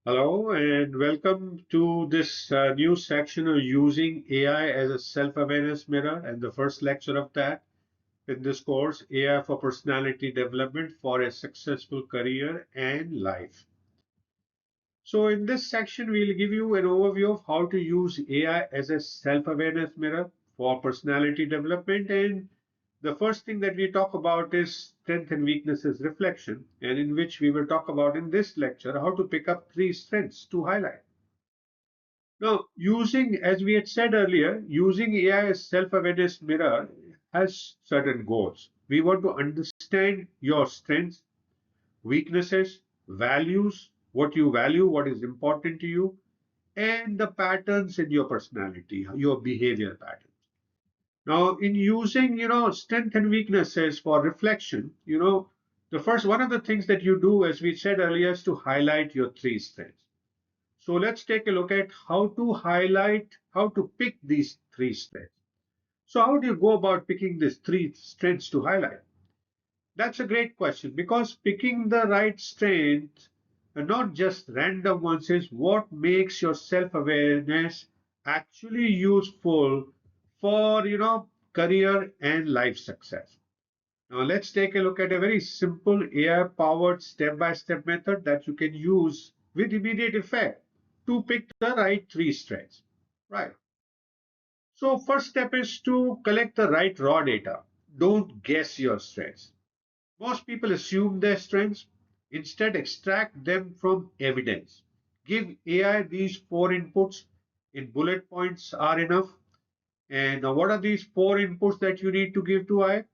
Hello and welcome to this new section of using AI as a self-awareness mirror and the first lecture of that in this course, AI for personality development for a successful career and life. So in this section, we'll give you an overview of how to use AI as a self-awareness mirror for personality development. And the first thing that we talk about is strength and weaknesses reflection, and in which we will talk about in this lecture how to pick up three strengths to highlight. Now, as we had said earlier, using AI as self-awareness mirror has certain goals. We want to understand your strengths, weaknesses, values, what you value, what is important to you, and the patterns in your personality, your behavior patterns. Now, in using, strength and weaknesses for reflection, the first one of the things that you do, as we said earlier, is to highlight your three strengths. So let's take a look at how to pick these three strengths. So how do you go about picking these three strengths to highlight? That's a great question because picking the right strength, and not just random ones, is what makes your self-awareness actually useful for, career and life success. Now let's take a look at a very simple AI-powered step-by-step method that you can use with immediate effect to pick the right three strengths. Right. So first step is to collect the right raw data. Don't guess your strengths. Most people assume their strengths. Instead, extract them from evidence. Give AI these four inputs in bullet points are enough. And what are these four inputs that you need to give to AI?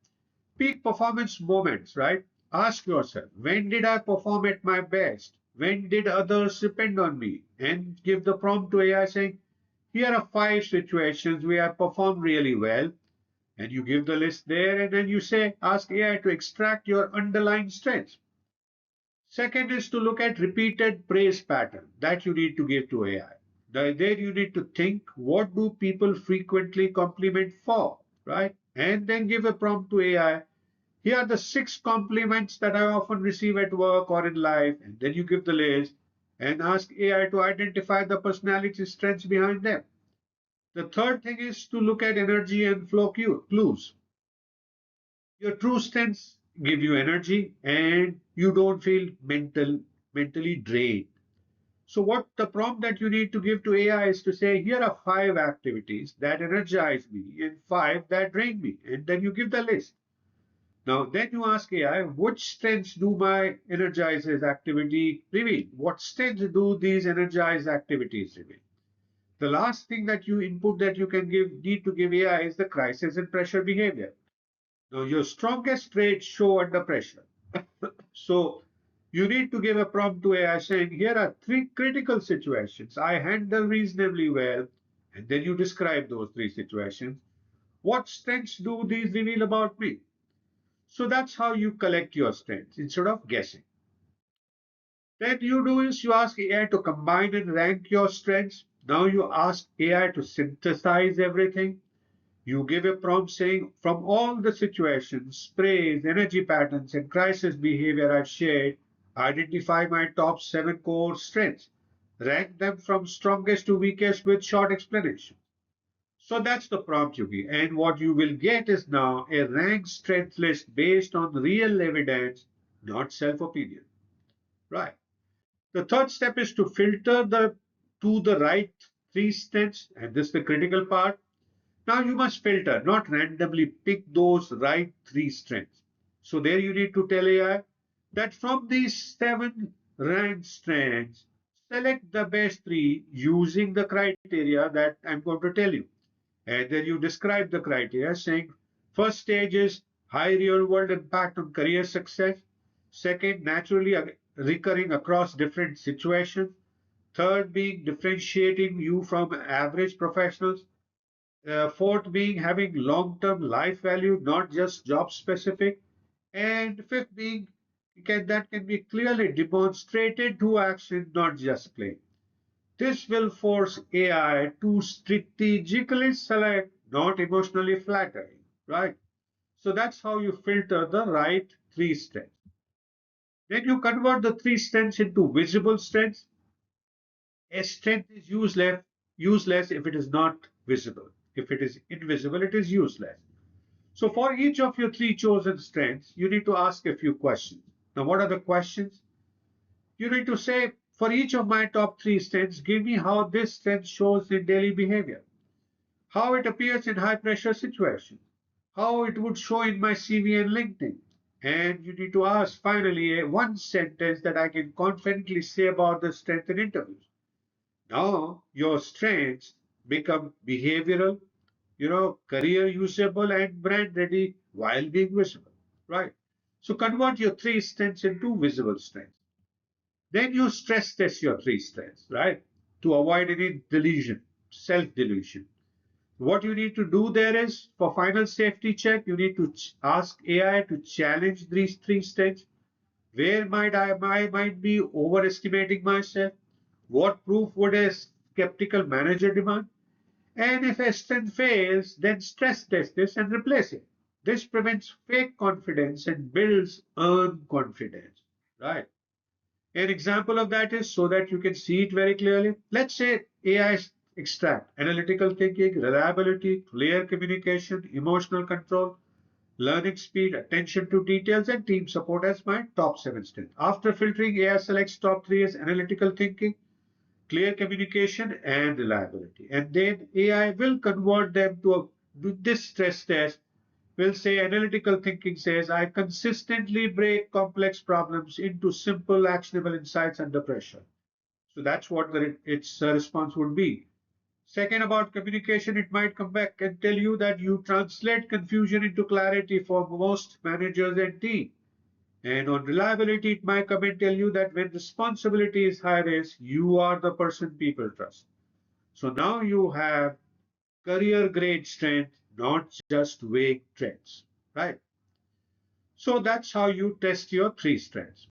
Peak performance moments, right? Ask yourself, when did I perform at my best? When did others depend on me? And give the prompt to AI saying, here are five situations where I performed really well. And you give the list there, and then you say, ask AI to extract your underlying strengths. Second is to look at repeated praise pattern that you need to give to AI. There you need to think, what do people frequently compliment for, right? And then give a prompt to AI. Here are the six compliments that I often receive at work or in life. And then you give the list and ask AI to identify the personality strengths behind them. The third thing is to look at energy and flow clues. Your true strengths give you energy and you don't feel mentally drained. So what the prompt that you need to give to AI is to say, here are five activities that energize me and five that drain me. And then you give the list. Now, then you ask AI, which strengths do my energizes activity reveal? What strengths do these energized activities reveal? The last thing that you input that you can need to give AI is the crisis and pressure behavior. Now, your strongest traits show under pressure. So you need to give a prompt to AI saying, here are three critical situations I handle reasonably well. And then you describe those three situations. What strengths do these reveal about me? So that's how you collect your strengths instead of guessing. Then you do is you ask AI to combine and rank your strengths. Now you ask AI to synthesize everything. You give a prompt saying, from all the situations, praise, energy patterns, and crisis behavior I've shared, identify my top seven core strengths. Rank them from strongest to weakest with short explanation. So that's the prompt you give. And what you will get is now a ranked strength list based on real evidence, not self opinion. Right. The third step is to filter the right three strengths, and this is the critical part. Now you must filter, not randomly pick those right three strengths. So there you need to tell AI that from these seven ranked strengths, select the best three using the criteria that I'm going to tell you. And then you describe the criteria saying first stage is high real world impact on career success. Second, naturally recurring across different situations. Third, being differentiating you from average professionals. Fourth being having long-term life value, not just job specific. And fifth being that can be clearly demonstrated through action, not just claim. This will force AI to strategically select, not emotionally flattering, right? So that's how you filter the right three strengths. Then you convert the three strengths into visible strengths. A strength is useless if it is not visible. If it is invisible, it is useless. So for each of your three chosen strengths, you need to ask a few questions. Now, what are the questions? You need to say, for each of my top three strengths, give me how this strength shows in daily behavior, how it appears in high pressure situations, how it would show in my CV and LinkedIn. And you need to ask finally one sentence that I can confidently say about the strength in interviews. Now your strengths become behavioral, career usable and brand ready while being visible, right? So convert your three strengths into visible strengths. Then you stress test your three strengths, right? To avoid any delusion, self delusion. What you need to do there is for final safety check, you need to ask AI to challenge these three strengths. Where might be overestimating myself? What proof would a skeptical manager demand? And if a strength fails, then stress test this and replace it. This prevents fake confidence and builds earned confidence. Right. An example of that is so that you can see it very clearly. Let's say AI extract analytical thinking, reliability, clear communication, emotional control, learning speed, attention to details, and team support as my top seven strengths. After filtering, AI selects top three as analytical thinking, clear communication, and reliability. And then AI will convert them to this stress test. Will say analytical thinking says I consistently break complex problems into simple, actionable insights under pressure. So that's what its response would be. Second, about communication, it might come back and tell you that you translate confusion into clarity for most managers and team. And on reliability, it might come and tell you that when responsibility is high risk, you are the person people trust. So now you have career grade strength, not just vague traits, right? So that's how you test your three strengths.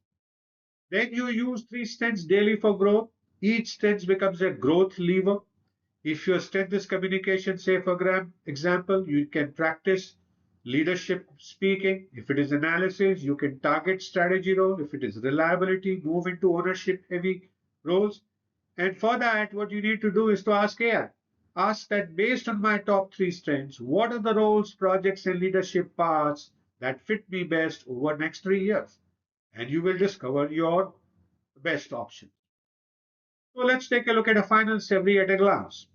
Then you use three strengths daily for growth. Each strength becomes a growth lever. If your strength is communication, say for example, you can practice leadership speaking. If it is analysis, you can target strategy role. If it is reliability, move into ownership heavy roles. And for that, what you need to do is to ask AI. Ask that based on my top three strengths, what are the roles, projects, and leadership paths that fit me best over next 3 years? And you will discover your best option. So let's take a look at a final summary at a glance.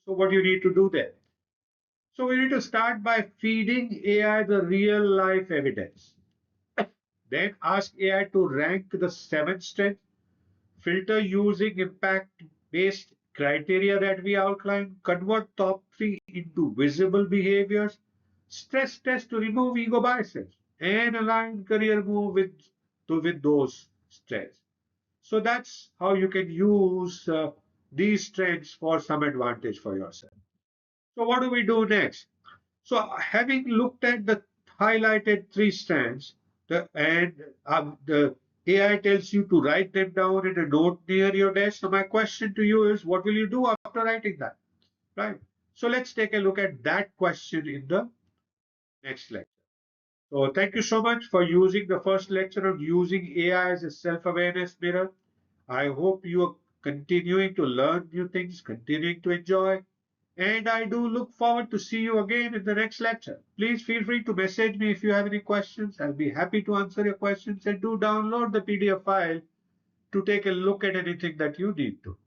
So what you need to do there? So we need to start by feeding AI the real life evidence. Then ask AI to rank the seven strengths, filter using impact based criteria that we outlined, convert top three into visible behaviors, stress test to remove ego biases, and align career move with those strengths. So that's how you can use these strengths for some advantage for yourself. So what do we do next? So having looked at the highlighted three strands, the AI tells you to write them down in a note near your desk. So my question to you is, what will you do after writing that? Right. So let's take a look at that question in the next lecture. So thank you so much for using the first lecture on using AI as a self-awareness mirror. I hope you are continuing to learn new things, continuing to enjoy, and I do look forward to see you again in the next lecture. Please feel free to message me if you have any questions. I'll be happy to answer your questions and do download the PDF file to take a look at anything that you need to.